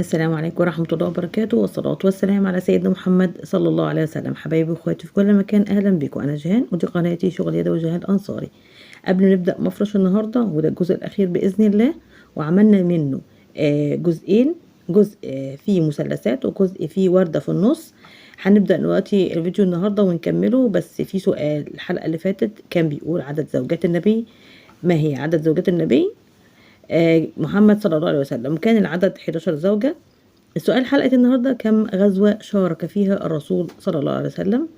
السلام عليكم ورحمة الله وبركاته، والصلاة والسلام على سيدنا محمد صلى الله عليه وسلم. حبايبي واخواتي في كل مكان، أهلا بكم. أنا جيهان ودي قناتي شغل يدوي جيهان أنصاري. قبل ما نبدأ مفرش النهاردة، وده الجزء الأخير بإذن الله، وعملنا منه جزئين. جزء فيه مثلثات وجزء فيه وردة في النص. هنبدأ دلوقتي الفيديو النهاردة ونكمله. بس في سؤال الحلقة اللي فاتت كان بيقول عدد زوجات النبي، ما هي عدد زوجات النبي محمد صلى الله عليه وسلم؟ كان العدد 11 زوجة. السؤال حلقة النهاردة: كم غزوة شارك فيها الرسول صلى الله عليه وسلم؟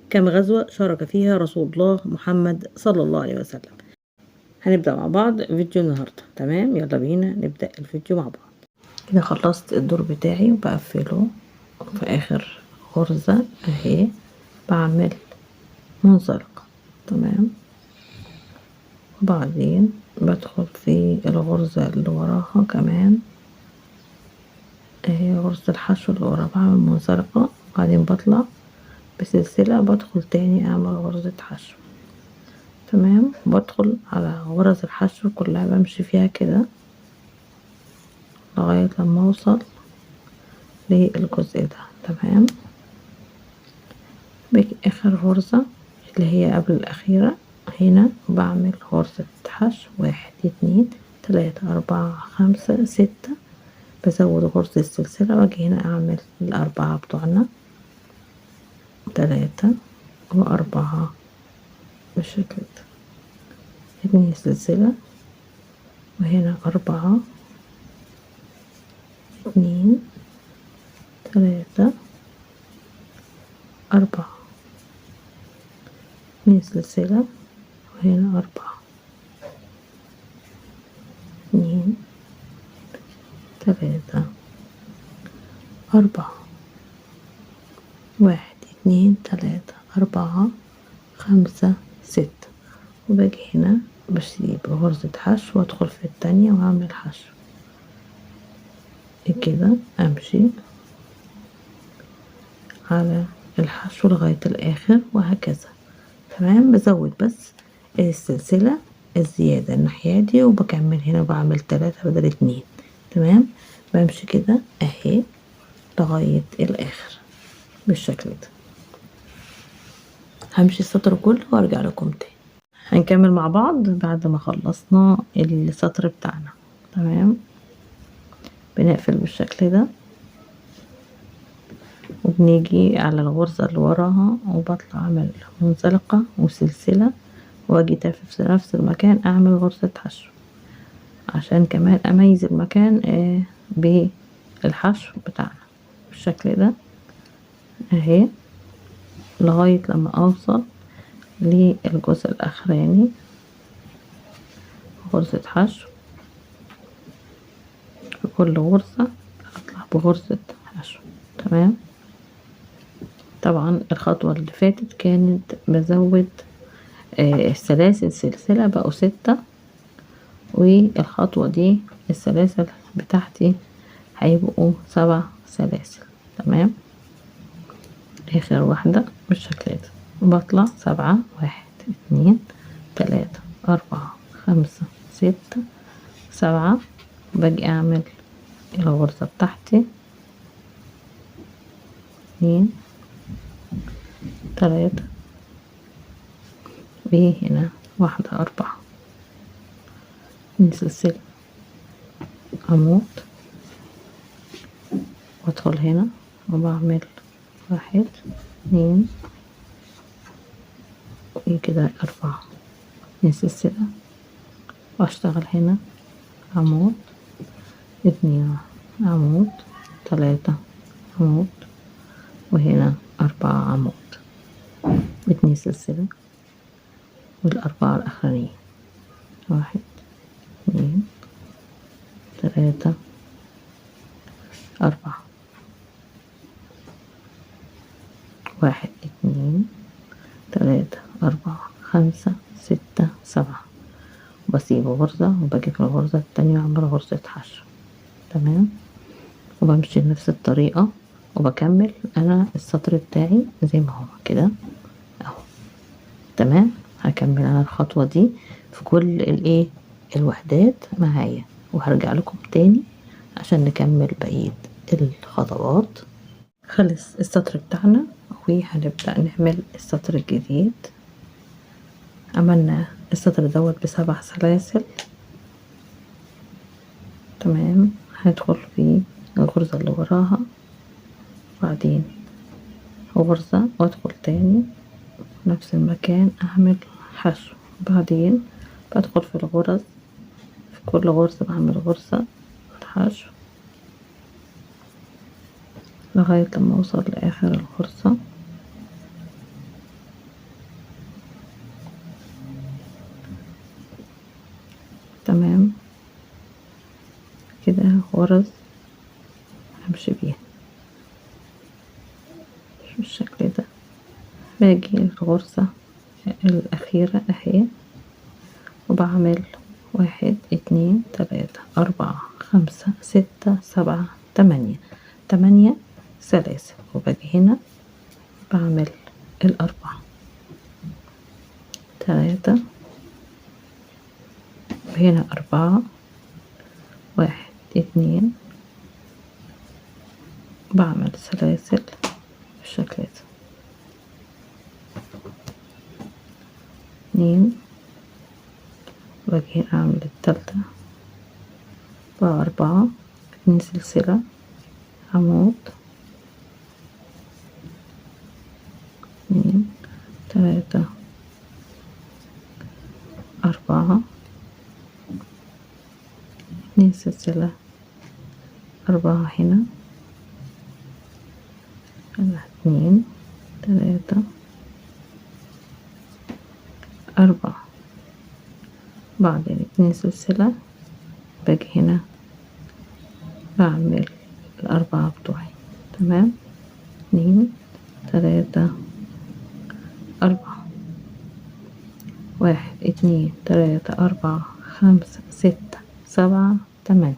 كم غزوة شارك فيها رسول الله محمد صلى الله عليه وسلم؟ هنبدأ مع بعض فيديو النهاردة. تمام، يلا بينا نبدأ الفيديو مع بعض. كده خلصت الدور بتاعي وبقفله في آخر غرزة اهي، بعمل منزلقة. تمام، وبعدين بدخل في الغرزة اللي وراها كمان اهي، غرزة الحشو اللي ورا، بعمل منزلقة وبعدين بطلع بسلسلة، بدخل تاني اعمل غرزة حشو. تمام، بدخل على غرز الحشو كلها، بمشي فيها كده لغاية لما اوصل للجزء ده. تمام، باجي اخر غرزة اللي هي قبل الاخيرة هنا، بعمل غرزة حشو 1 2 3 4 5 6، بزود غرزة السلسلة واجي هنا اعمل الاربعة بتوعنا 3 و4 بالشكل ده، 2 سلسلة وهنا 4 2 3 4، 2 سلسلة وهنا 4 2 3 4 1 2 3 4 5 6، وباجي هنا بسيب غرزة حشو وادخل في التانية واعمل حشو كده، امشي على الحشو لغاية الاخر وهكذا. تمام، بزود بس السلسلة الزيادة الناحية دي وبكمل هنا، بعمل 3 بدل 2. تمام، بمشي كده اهي لغاية الاخر بالشكل ده. همشي السطر كله وارجع لكم تاني. هنكمل مع بعض بعد ما خلصنا السطر بتاعنا. تمام، بنقفل بالشكل ده وبنيجي على الغرزة اللي وراها وبطلع اعمل منزلقة وسلسلة واجي في نفس المكان اعمل غرزة حشو، عشان كمان اميز المكان بالحشو بتاعنا بالشكل ده اهي، لغاية لما اوصل للجزء الاخراني غرزة حشو. في كل غرزة اطلع بغرزة حشو. تمام، طبعا الخطوة اللي فاتت كانت بزود السلاسل سلسلة بقوا 6، والخطوة دي السلاسل بتاعتي هيبقوا 7 سلاسل. تمام، اخر واحدة بالشكل ده بطلع 7 1 2 3 4 5 6 7، باجي اعمل الغرزة بتاعتي 2 3 وهنا 1 4، من سلسلة عمود وادخل هنا وبعمل 1 2 وكده 4، من سلسلة واشتغل هنا عمود 2 عمود 3 عمود وهنا 4 عمود 2 سلسلة والأربعة الأخرانيين 1 2 3 4 1 2 3 4 5 6 7، وبسيب غرزة وباجي في الغرزة التانية واعمل غرزة حشو. تمام، وبمشي بنفس الطريقة وبكمل انا السطر بتاعي زي ما هو كده اهو. تمام، هكمل انا الخطوة دي في كل الوحدات معايا وهرجع لكم تاني عشان نكمل بقية الخطوات. خلص السطر بتاعنا وهنبدأ نعمل السطر الجديد. عملنا السطر دوت ب7 سلاسل، تمام. هندخل في الغرزة اللي وراها، بعدين غرزة وادخل تاني نفس المكان اعمل حشو، بعدين بدخل في الغرز، في كل غرزة بعمل غرزة حشو لغاية لما اوصل لاخر الغرزة. تمام كده غرز همشي بيها بالشكل ده. باجي الغرزة الأخيرة اهي وبعمل 1 2 3 4 5 6 7 8 سلاسل، وباجي هنا بعمل 4 3 وهنا 4 1 2 بعمل سلاسل بالشكل ده 2 واجي اعمل التالتة 4 2 سلسلة عمود 2 3 4 2 سلسلة 4 هنا 2 3 4 بعدين 2 سلسلة باجي هنا بعمل 4 بتوعي، تمام. 2 3 4 1 2 3 4 5 6 7 8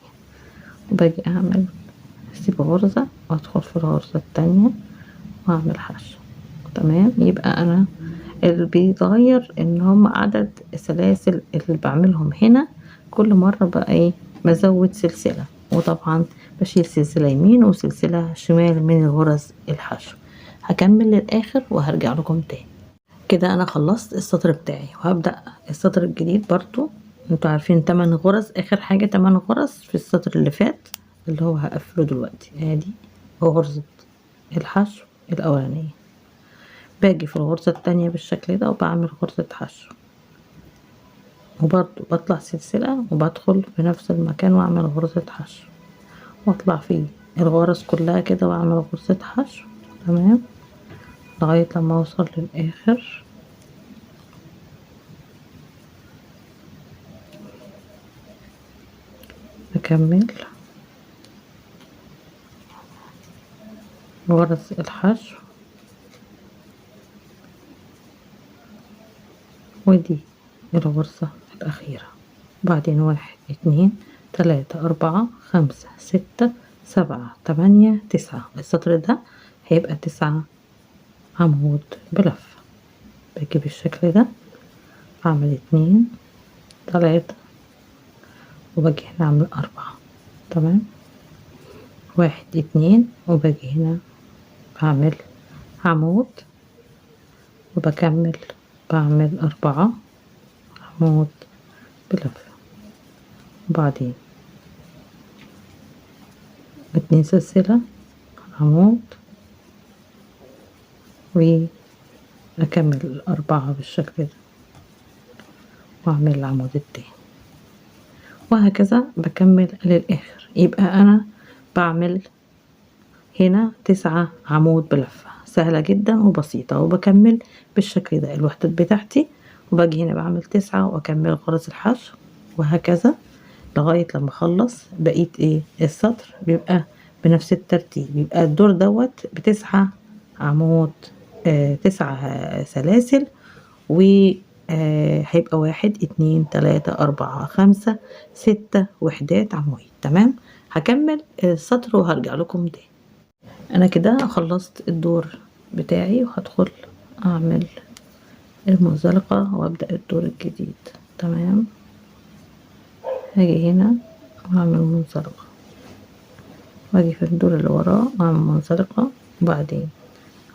وباجي اعمل اسيب غرزة وادخل في الغرزة التانية واعمل حشو، تمام. يبقى انا اللي بيتغير ان هم عدد السلاسل اللي بعملهم هنا كل مرة بقى ايه بزود سلسلة، وطبعا بشيل سلسلة يمين وسلسلة شمال من الغرز الحشو. هكمل للاخر وهرجع لكم تاني. كده انا خلصت السطر بتاعي وهبدأ السطر الجديد برضو. انتوا عارفين 8 غرز، اخر حاجة 8 غرز في السطر اللي فات اللي هو هقفله دلوقتي. ادي غرزة الحشو الاولانية، باجي في الغرزة التانية بالشكل ده وبعمل غرزة حشو، وبرضو بطلع سلسلة وبدخل في نفس المكان واعمل غرزة حشو واطلع فيه الغرز كلها كده واعمل غرزة حشو، تمام، لغاية لما اوصل للاخر. اكمل غرز الحشو ودي الغرزة الأخيرة، بعدين 1 2 3 4 5 6 7 8 9. السطر ده هيبقى 9 عمود بلفة. باجي بالشكل ده اعمل 2 3 وباجي هنا اعمل 4، تمام. 1 2 وباجي هنا بعمل عمود وبكمل بعمل 4 عمود بلفة، وبعدين 2 سلسلة عمود وأكمل 4 بالشكل ده وأعمل العمود التاني، وهكذا بكمل للآخر. يبقى أنا بعمل هنا 9 عمود بلفة، سهلة جدا وبسيطة، وبكمل بالشكل ده الوحدات بتاعتي، وباجي هنا بعمل 9 وأكمل غرز الحشو، وهكذا لغاية لما اخلص بقية ايه السطر. بيبقى بنفس الترتيب، يبقى الدور دوت ب9 عمود 9 سلاسل، و هيبقى 1 2 3 4 5 6 وحدات عمود، تمام. هكمل السطر وهرجع لكم تاني. انا كده خلصت الدور بتاعي وهدخل اعمل المنزلقة وابدأ الدور الجديد، تمام. هاجي هنا واعمل منزلقة واجي في الدور اللي وراه واعمل منزلقة، وبعدين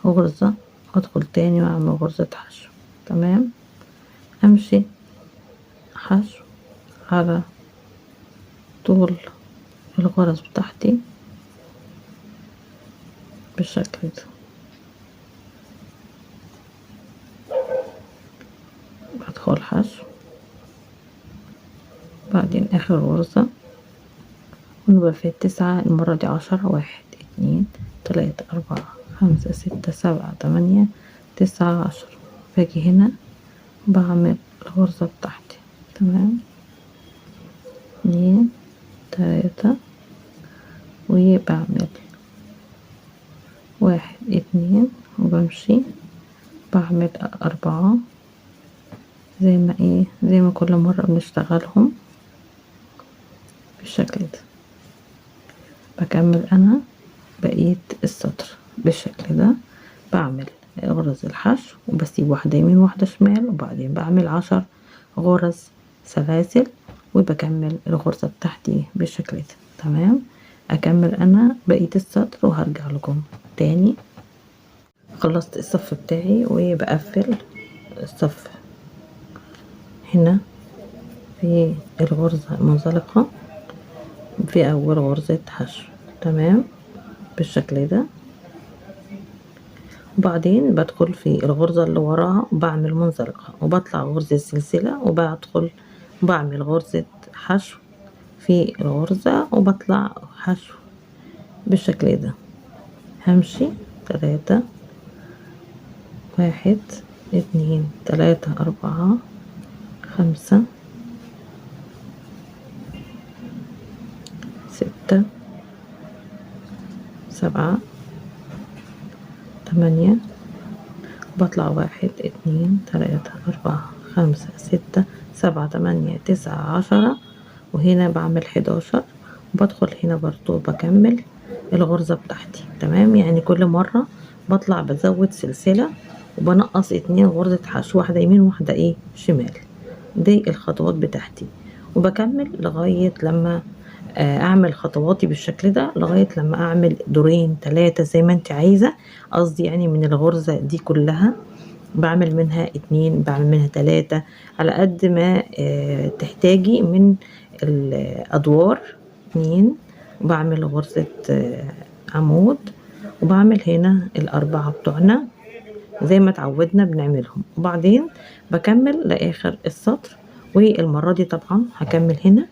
غرزة، ادخل تاني واعمل غرزة حشو. تمام، امشي حشو على طول الغرز بتاعتي بالشكل ده. بدخل حشو، بعدين اخر غرزة، ونبقى في 9. المرة دي 10. 1 2 3 4 5 6 7 8 9 10. باجي هنا بعمل الغرزة بتاعتي. تمام، 2 3 وبعمل 1 2 وبمشي بعمل 4 زي ما كل مرة بنشتغلهم بالشكل ده. بكمل انا بقية السطر بالشكل ده، بعمل غرز الحشو وبسيب واحدة يمين واحدة شمال، وبعدين بعمل 10 غرز سلاسل وبكمل الغرزة بتاعتي بالشكل ده. تمام، اكمل انا بقية السطر وهرجع لكم تاني. خلصت الصف بتاعي وبقفل الصف هنا في الغرزة المنزلقة في اول غرزة حشو. تمام، بالشكل ده. وبعدين بدخل في الغرزة اللي وراها بعمل منزلقة وبطلع غرزة سلسلة، وبدخل بعمل غرزة حشو في الغرزة وبطلع حشو بالشكل ده. همشي 3 1 2 3 4 5 6 7 8. بطلع 1 2 3 4 5 6 7 8 9 10. وهنا بعمل 11 وبدخل هنا برضو بكمل الغرزة بتاعتي. تمام، يعني كل مرة بطلع بزود سلسلة وبنقص 2 غرزة حشو، واحدة يمين واحدة شمال. دي الخطوات بتاعتي، وبكمل لغاية لما اعمل خطواتي بالشكل ده، لغاية لما اعمل دورين 3 زي ما انت عايزة. قصدي يعني من الغرزة دي كلها بعمل منها 2، بعمل منها 3 على قد ما تحتاجي من الادوار. 2 بعمل غرزة عمود، وبعمل هنا الأربعة بتوعنا زي ما اتعودنا بنعملهم، وبعدين بكمل لاخر السطر. والمرة دي طبعا هكمل هنا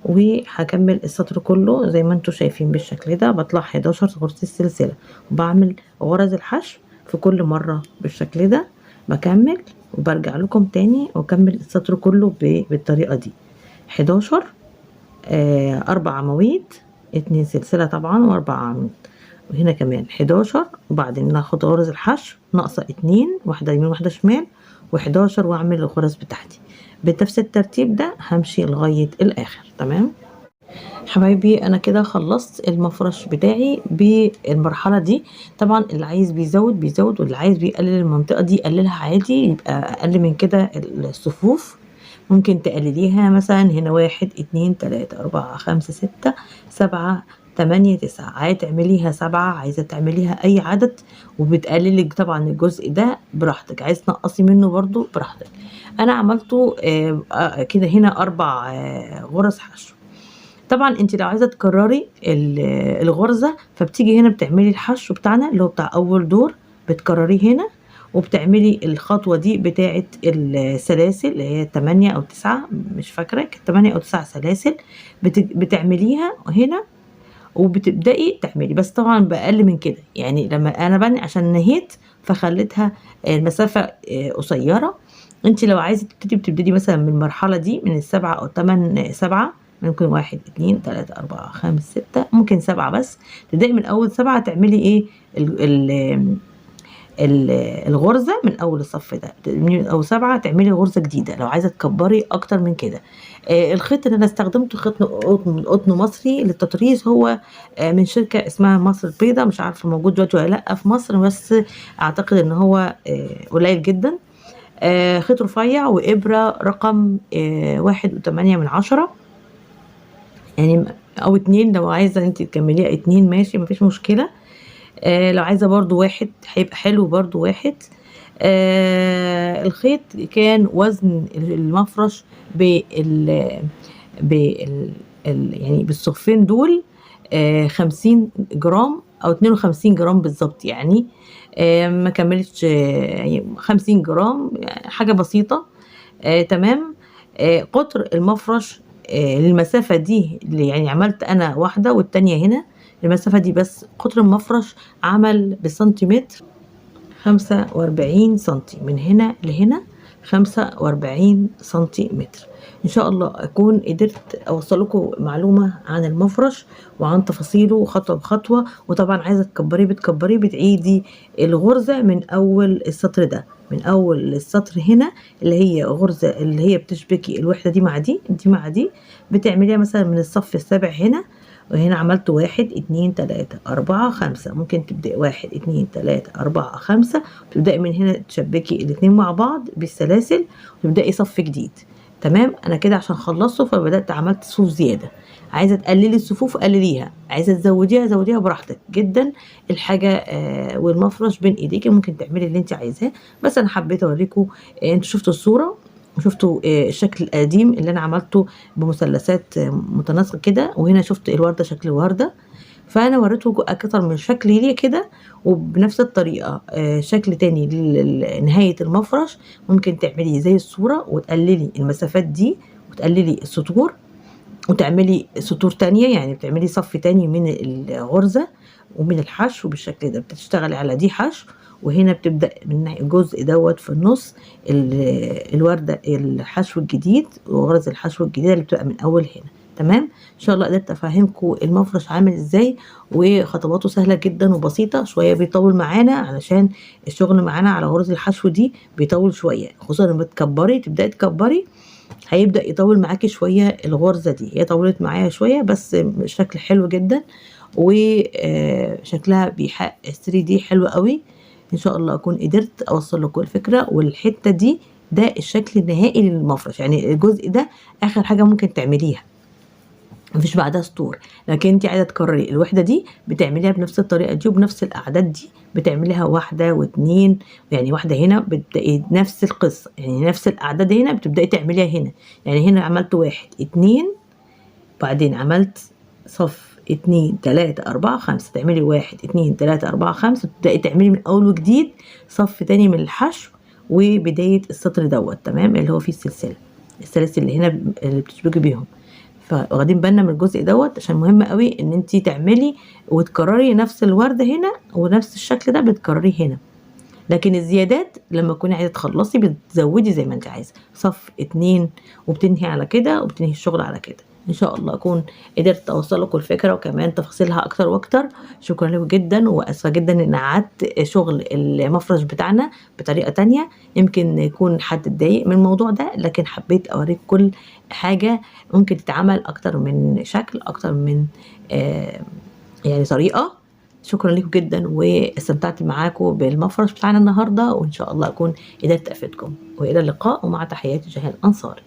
وهكمل السطر كله زي ما انتوا شايفين بالشكل ده. بطلع 11 غرزة سلسلة وبعمل غرز الحشو في كل مرة بالشكل ده. بكمل وبرجع لكم تاني واكمل السطر كله بالطريقة دي. 11 4 عواميد، 2 سلسلة طبعا و4 عمود، وهنا كمان 11. وبعدين ناخد غرز الحشو ناقصة 2، واحدة يمين واحدة شمال، و11 واعمل الغرز بتاعتي بنفس الترتيب ده. همشي لغاية الاخر. تمام حبايبي، انا كده خلصت المفرش بتاعي بالمرحلة دي. طبعا اللي عايز بيزود واللي عايز بيقلل المنطقة دي يقللها عادي، يبقى اقل من كده الصفوف. ممكن تقلليها مثلا هنا 1 2 3 4 5 6 7 8 9. عايزة تعمليها 7، عايزة تعمليها اي عدد، وبتقللك طبعا الجزء ده براحتك. عايز تنقصي منه برضو براحتك. انا عملته كده هنا 4 غرز حشو. طبعا انت لو عايزه تكرري الغرزه فبتيجي هنا بتعملي الحشو بتاعنا اللي هو بتاع اول دور، بتكرريه هنا وبتعملي الخطوه دي بتاعه السلاسل اللي هي 8 أو 9، مش فاكره، كانت 8 أو 9 سلاسل بتعمليها هنا، وبتبدأي تعملي بس طبعا بأقل من كده. يعني لما انا بني عشان نهيت فخليتها المسافة قصيرة. انت لو عايزة بتبتدي مثلا من المرحلة دي من 7 أو 8 7، ممكن 1 2 3 4 5 6، ممكن 7 بس. تبدأي من أول 7 تعملي الغرزة من أول الصف ده، من أول 7 تعملي غرزة جديدة. لو عايزة تكبري أكتر من كده. الخيط اللي أنا استخدمته خيط قطن مصري للتطريز، هو من شركة اسمها مصر البيضاء، مش عارفة موجود دلوقتي ولا لأ في مصر، بس أعتقد إن هو قليل جدا. خيط رفيع وإبرة رقم 1.8 يعني او 2، لو عايزة انت تكمليها 2 ماشي مفيش مشكلة. لو عايزة برضو 1 هيبقى حلو برضو 1. الخيط كان وزن المفرش بال يعني بالصفين دول 50 جرام او 52 جرام بالظبط يعني. ما كملتش يعني 50 جرام يعني حاجة بسيطة. تمام. قطر المفرش للمسافة دي اللي يعني عملت أنا واحدة والتانية هنا، المسافة دي بس قطر المفرش عمل بالسنتيمتر 45 سنتي، من هنا لهنا 45 سنتيمتر. ان شاء الله اكون قدرت اوصل لكم معلومة عن المفرش وعن تفاصيله خطوة بخطوة. وطبعا عايزة تكبريه بتكبريه، بتعيدي الغرزة من اول السطر ده، من اول السطر هنا اللي هي غرزة اللي هي بتشبكي الوحدة دي مع دي مع دي، بتعمليها مثلا من الصف السابع هنا، وهنا عملت 1 2 3 4 5. ممكن تبدأي 1 2 3 4 5، وتبدأي من هنا تشبكي الاتنين مع بعض بالسلاسل وتبدأي صف جديد. تمام. انا كده عشان خلصته فبدأت عملت صفوف زيادة. عايزة تقللي الصفوف قلليها، عايزة تزوديها زوديها براحتك جدا. الحاجة والمفرش بين ايديكي، ممكن تعملي اللي انت عايزاه. بس انا حبيت اوريكم. انتوا شفتوا الصورة وشفتوا الشكل القديم اللي انا عملته بمثلثات متناسقة كده، وهنا شفت الوردة شكل وردة، فانا وريته اكتر من شكل ليه كده. وبنفس الطريقة شكل تاني لنهاية المفرش، ممكن تعملي زي الصورة وتقللي المسافات دي وتقللي السطور وتعملي سطور تانية، يعني بتعملي صف تاني من الغرزة ومن الحشو بالشكل ده. بتشتغلي على دي حشو، وهنا بتبدأ من الجزء دوت في النص الوردة الحشو الجديد وغرز الحشو الجديدة اللي بتبقى من أول هنا. تمام. ان شاء الله قدرت افهمكم المفرش عامل ازاي، وخطواته سهله جدا وبسيطه. شويه بيطول معانا علشان الشغل معانا على غرز الحشو دي بيطول شويه، خصوصا لما تكبري تبداي تكبري هيبدا يطول معاكي شويه. الغرزه دي هي طولت معايا شويه بس شكل حلو جدا، وشكلها بيحقق 3D حلو قوي. ان شاء الله اكون قدرت اوصل لكم الفكره. والحته دي ده الشكل النهائي للمفرش، يعني الجزء ده اخر حاجه ممكن تعمليها، مفيش بعدها سطور. لكن انت عايزه تكرري الوحده دي بتعمليها بنفس الطريقه دي وبنفس الاعداد دي، بتعمليها 1 و2. يعني واحده هنا بتبداي نفس القصه، يعني نفس الاعداد هنا بتبداي تعمليها هنا. يعني هنا عملت 1 2، بعدين عملت صف 2 3 4 5، تعملي 1 2 3 4 5، تبداي تعملي من اول وجديد صف تاني من الحشو وبدايه السطر دوت. تمام. اللي هو فيه السلاسل اللي هنا اللي بتشبكي بيهم. فواخدين بالنا من الجزء دوت عشان مهم قوي ان انت تعملي وتكرري نفس الورده هنا ونفس الشكل ده بتكرريه هنا. لكن الزيادات لما تكوني عايزه تخلصي بتزودي زي ما انت عايزه صف 2 وبتنهي على كده وبتنهي الشغل على كده. ان شاء الله اكون قدرت اوصل لكم الفكره وكمان تفاصيلها اكتر واكتر. شكرا لكم جدا، واسفه جدا ان قعدت شغل المفرش بتاعنا بطريقه تانية، يمكن يكون حد اتضايق من الموضوع ده، لكن حبيت اوريك كل حاجه ممكن تتعمل اكتر من شكل، اكتر من يعني طريقه. شكرا لكم جدا، واستمتعت معاكم بالمفرش بتاعنا النهارده، وان شاء الله اكون قدرت افيدكم. والى اللقاء، ومع تحياتي جهان انصاري.